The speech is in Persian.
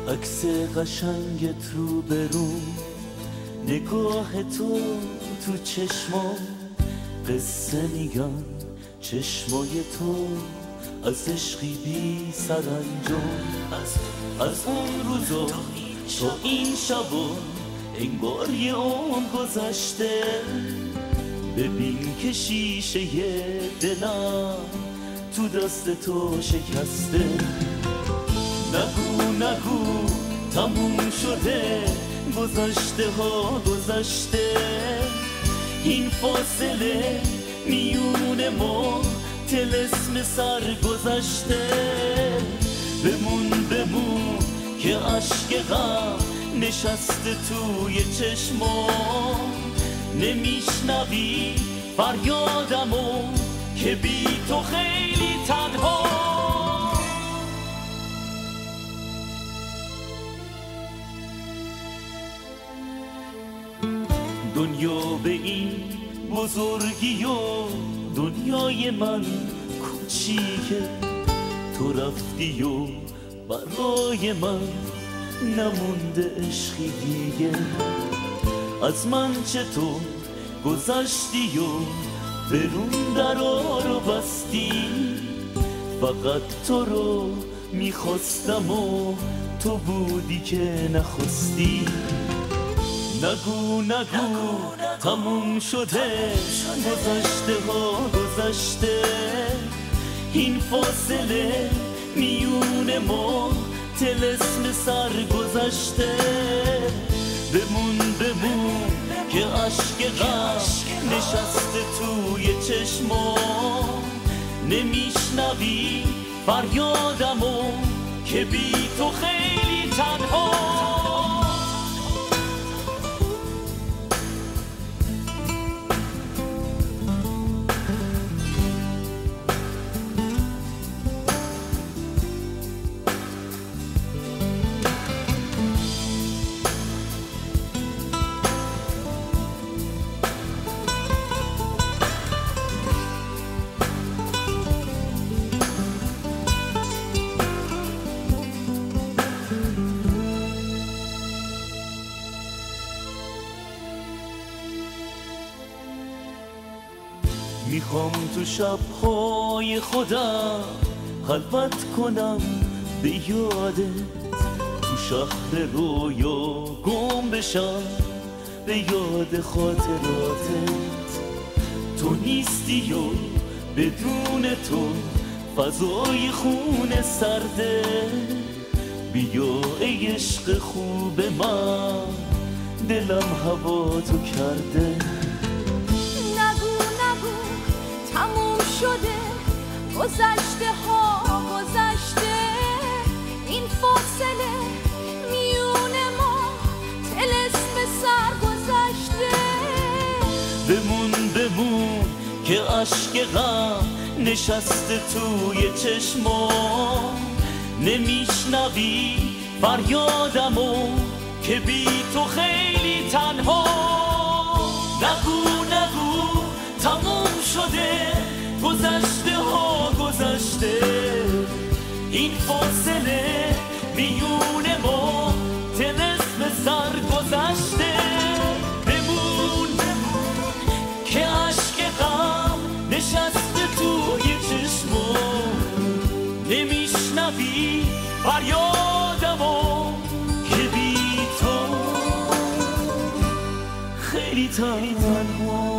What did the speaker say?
عکس قشنگت رو برون، نگاه تو چشمام قصه میگن، چشمای تو از عشقی بی سرانجام. از اون روزا تا این شبا انگار یه عمر گذشته. ببین که شیشه دلم تو دست تو شکسته. نگو تموم شده، گذشته ها گذشته. این فاصله میون ما طلسم سر گذشته. بمون که عشق غم نشسته توی چشمام. نمیشنوی فریادمو که بی تو خیلی تنها. دنیا به این بزرگی و دنیای من کوچیکه. تو رفتی و برای من نمونده عشقی دیگه. از من چطور گذشتی و برون درا رو بستی. فقط تو رو میخواستم و تو بودی که نخواستی. نگو تموم شده، گذشته ها گذشته. این فاصله میون ما طلسم سر گذشته. بمون که عشق غم نشسته توی چشمام. نمیشنوی فریادمو که بی تو خیلی تنها. میخوام تو شبهای خودم خلوت کنم به یادت. تو شهر رویا گم بشم به یاد خاطراتت. تو نیستی و بدون تو فضای خونه سرده. بیا ای عشق خوب من، دلم هوا تو کرده. تموم شده، گذشته ها گذشته. این فاصله میون ما طلسم سر گذشته. بمون که عشق غم نشسته توی چشمام. نمیشنوی فریادمو که بی تو خیلی تنها. نگو تموم شده، گذشته ها گذشته. این فاصله میون ما طلسم سر گذشته. بمون که عشق غم نشسته توی چشمم. نمیشنوی فریادمو که بی تو خیلی تنها.